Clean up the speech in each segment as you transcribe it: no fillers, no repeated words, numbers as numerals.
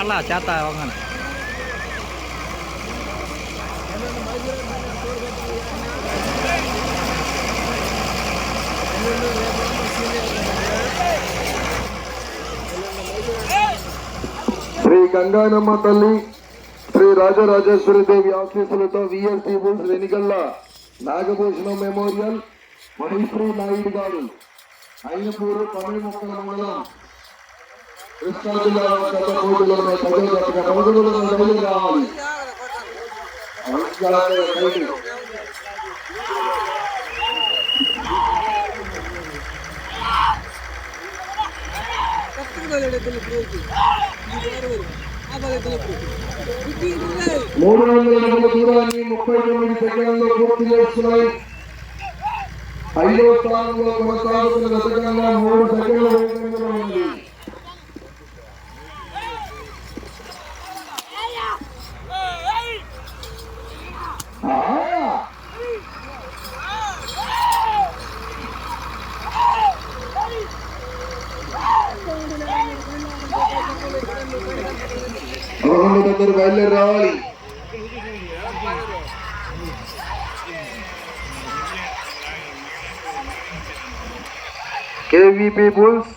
అలా చేత శ్రీ గంగానమ్మ తల్లి శ్రీ రాజరాజేశ్వరి దేవి ఆశీస్సులతో VST bulls Venigalla Nagabhushanam memorial Manisri Naidu గారు అయినపూరు తమిళ మొక్కల మండలం కృష్ణా జిల్లా గత పోటీలోనే పదవి రావాలి. మూడు వందల అడుగుల దూరాన్ని 39 సెకండ్లలో పూర్తి చేస్తున్నాయి. 5వ స్థానంలో కొనసాగుతున్న గతకంగా 3 సెకండ్ల వేగంగా ఉంది. అందరూ బయలుదేరి రావాలి. కేవీపీ బుల్స్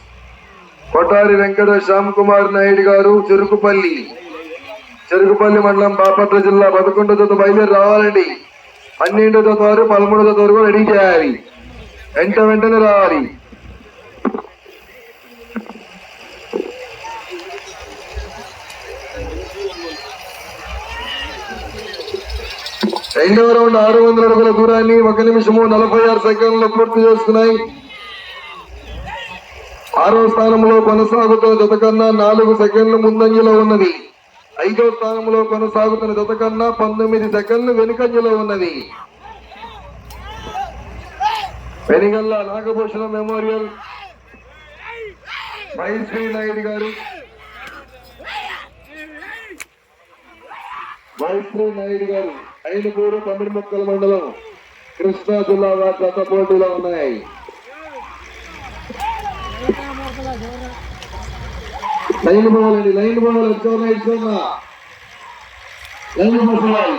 కొటారి వెంకట శ్యామ్ కుమార్ నాయుడు గారు చెరుకుపల్లి మండలం బాపట్ల జిల్లా 11వ జత బయలుదేరి రావాలండి. 12వ జత వారు 13వ జత వరకు రెడీ చేయాలి. వెంటనే రావాలి. రెండవ రౌండ్ 600 అడుగుల దూరాన్ని 1 నిమిషము 46 సెకండ్లలో పూర్తి చేసుకున్నాయి. 6వ స్థానంలో కొనసాగుతున్న జత కన్నా 4 సెకండ్లు ముందంజలో ఉన్నది. 5వ స్థానంలో కొనసాగుతున్న జత కన్నా 19 సెకండ్లు వెనుకంజలో ఉన్నది. వెనిగల్ల నాగభూషణం మెమోరియల్ మహేశ్వరి నాయుడు గారు అయినపూరు తమిళ మొక్కల మండలం కృష్ణా జిల్లా గత పోటీలో ఉన్నాయి. లైన్ పోవాలండి. లైన్ పోవాలి. ఇచ్చోన్నా లైన్ పోవాలి.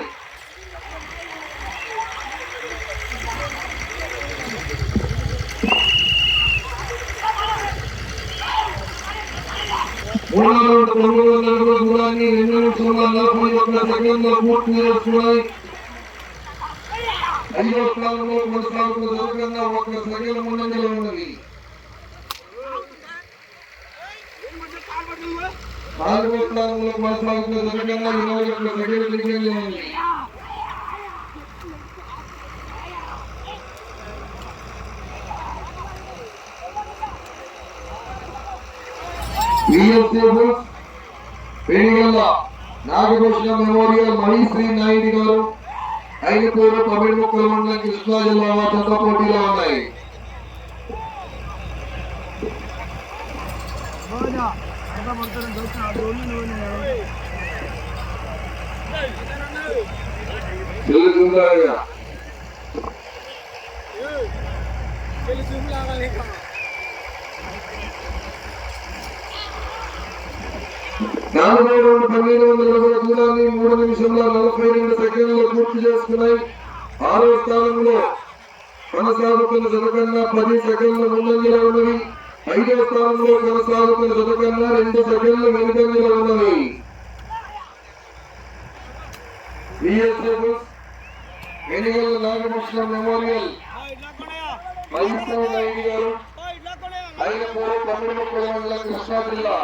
దూరాన్ని 2 నిమిషముల 41 సెకండ్ల పూర్తి చేస్తున్నాయి. 5వ స్థానంలో కొనసాగుతున్న జతకన్నా 1 సెకండ్ ముందంజలో ఉన్నది. 4వ స్థానంలో కొనసాగుతున్న జతకన్నా 21 సెకండ్ దిగ్గంలో ఉంది. వెనిగల్ల నాగభూషణం మెమోరియల్ మణిశ్రీ నాయుడు గారు అయినపూరు తమిళ మొక్కల మండలం కృష్ణా జిల్లా జత పోటీలో ఉన్నాయి. నాలుగో రౌండ్ 1200 అడుగుల దూరాన్ని 3 నిమిషముల 42 సెకండ్లు పూర్తి చేసుకున్నాయి. 6వ స్థానంలో కొనసాగుతున్న జత కన్నా 10 సెకండ్ల ముందంజలో ఉన్నవి. 5వ స్థానంలో కొనసాగుతున్న జత కన్నా 2 సెకండ్లు వెనుకంజలో ఉన్నవి. వెనిగల్ల నాగభూషణం మెమోరియల్ మహేశ్వరి నాయుడు గారు అయినపూరు తమిళ మొక్కల మండలం కృష్ణా జిల్లా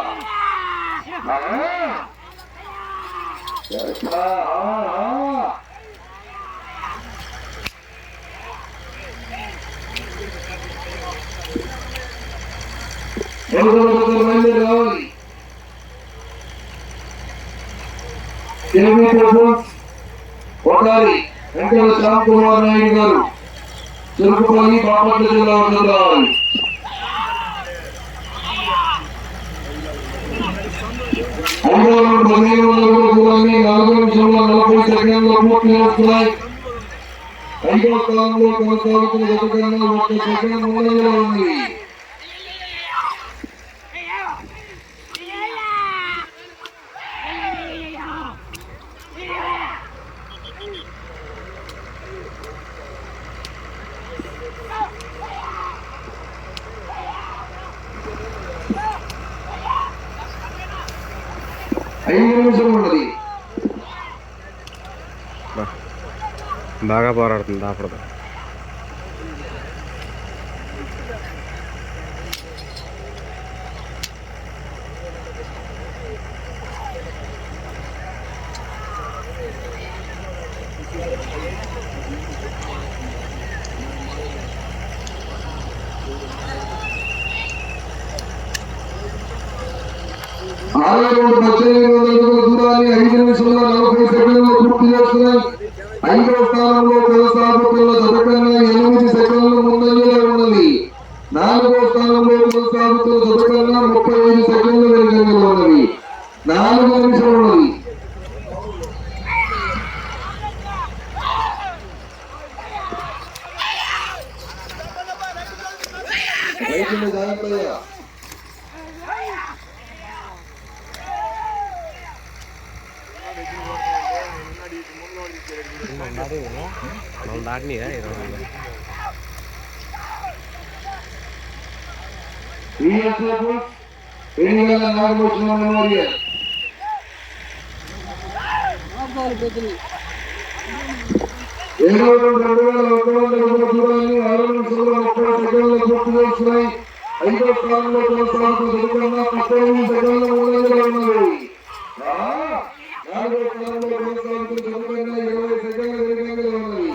రావాలి. కొట్టాలి వెంకట శ్యామ్ కుమార్ నాయుడు గారు చెరుకుపల్లి బాపట్ల జిల్లా రావాలి. దూరాన్ని 4 నిమిషముల 40 సెకండ్ల పూర్తి చేస్తున్నాయి. 5వ స్థానంలో కొనసాగుతున్న జత కన్నా 1 సెకండ్ ముందంజలో ఉంది. 5 నిమిషం ఉన్నది. బాగా పోరాడుతుంది దాపడదు. ఆలయంలో 1800 దూరాన్ని 5 నిమిషంలో 40 సెకండ్లలో పూర్తి చేస్తున్నాయి. 5వ స్థానంలో కొనసాగుతున్న జతకన్నా 8 సెకండ్లు ముందంజలో ఉన్నది. 4వ స్థానంలో కొనసాగుతున్న జతకన్నా 35 సెకండ్లు వెనుకంజలో ఉన్నది. 4 నిమిషం ఉన్నది. జాగ్రత్తగా దాటినాయా 20 నాగభూషణ మెమోరియల్ 2100 దూరాన్ని 6 నిమిషంలో 30 సెకండ్లు పూర్తి చేస్తున్నాయి. 5వ స్థానంలో కొనసాగుతున్న 15 సెకండ్ల ముందంజలో ఉన్నది. 4వ స్థానంలో కొనసాగుతున్న 20 సెకండ్ల వెనుకంజలో ఉన్నది.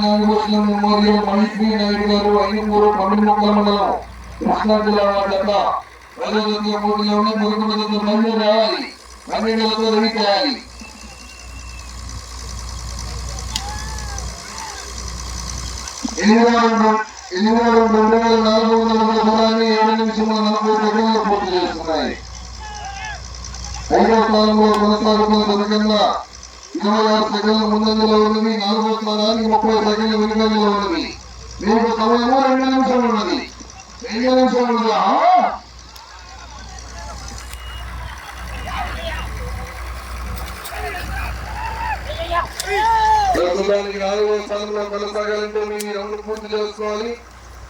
నాగభూషణ మెమోరియల్ మైత్రి నాయుడు గారు ఐదుమూరు పండుగ మండలం కృష్ణా జిల్లా జత 5వ పోటీలోనే 11 బయలుదేరాలి. 12తో రెడీ చేయాలి. ఎనిమిది 2400 దూరాన్ని 7 నిమిషంలో 40 సెకండ్లు పూర్తి చేస్తున్నాయి. 5వ స్థానంలో కొనసాగుతున్న జతకన్నా 26 సెకండ్ల ముందంజలో ఉన్నది. 4వ స్థానానికి 30 సెకండ్ల వెనుకంజలో ఉన్నది. మీకు సమయము 2 నిమిషాలు ఉన్నది. 2 నిమిషాలు ఉన్నదా? ప్రస్తుతానికి 4వ స్థానంలో కొనసాగాలంటే మీరు రౌండ్ పూర్తి చేసుకోవాలి.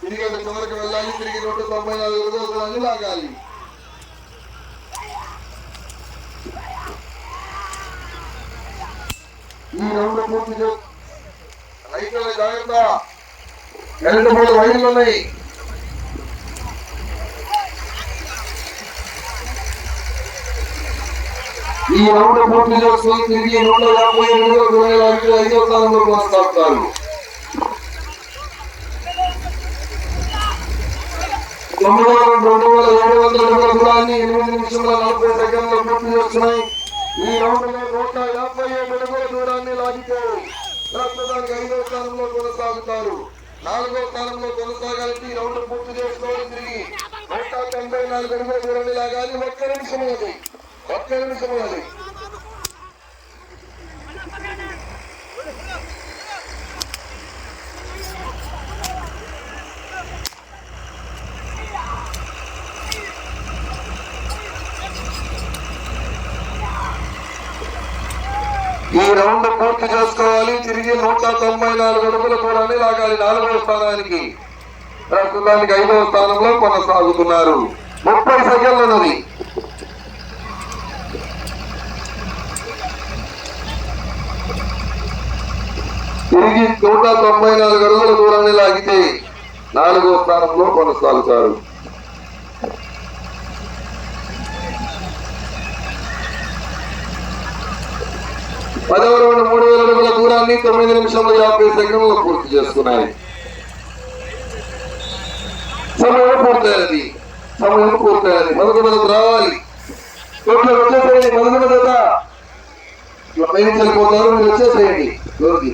తిరిగి చివరికి వెళ్ళాలి. తిరిగి 194 దూరాన్ని లాగాలి. ఈ రౌండ్ పూర్తి రైతుల జాగ్రత్త. 2 వైర్లు ఉన్నాయి. ఈ రౌండ్ పూర్తి చేసుకుని తిరిగి 157 5వ స్థానంలో కొనసాగుతారు. 9700 దూరాన్ని 8 నిమిషంలో 40 సెకండ్లు పూర్తి చేస్తున్నాయి. ఈ రౌండ్ లో 157 అడుగుల దూరాన్ని లాగితే ప్రస్తుతానికి 5వ స్థానంలో కొనసాగుతారు. 4వ స్థానంలో కొనసాగాలంటే ఈ రౌండ్ పూర్తి చేసుకోవాలి. తిరిగి 194 అడుగుల దూరాన్ని లాగాలి. 1 నిమిషం ఉన్నది. 1 నిమిషం ఉన్నది. ఈ రౌండ్ పూర్తి చేసుకోవాలి. తిరిగి 194 అడుగుల దూరాన్ని లాగాలి. 4వ స్థానానికి. ప్రస్తుతానికి 5వ స్థానంలో కొనసాగుతున్నారు. 30 సెకండ్లు ఉన్నది. తిరిగి 194 అడుగుల దూరాన్ని లాగితే 4వ స్థానంలో కొనసాగుతారు. పదవ రౌండ్ 3000 అడుగుల దూరాన్ని 9 నిమిషంలో 50 సెకండ్లు పూర్తి చేస్తున్నాయి. సమయం పూర్తయినది. మొదటి రావాలి. వచ్చేసేయండి. మొదటి జత పైన చనిపోతారు. మీరు వచ్చేసేయండి. ఎవరికి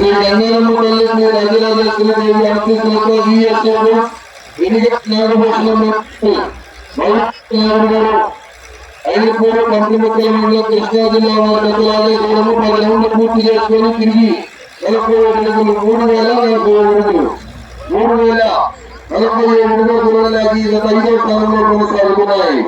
శ్రీ గంగారమ్మ తల్లి శ్రీ రాజరాజేశ్వరి ఆశీస్సులతో ఈఎస్ఓ వెనుగట్ నాగభూషణం ఐదుపూర పంపిముక్కల మండలం కృష్ణా జిల్లా వారి గతలాగే దూరము 10 రౌండ్లు పూర్తి చేసుకొని తిరిగి 47 అడుగులు 3047 అడుగుగా దూరం లాగి 5వ స్థానంలో కొనసాగుతున్నాయి.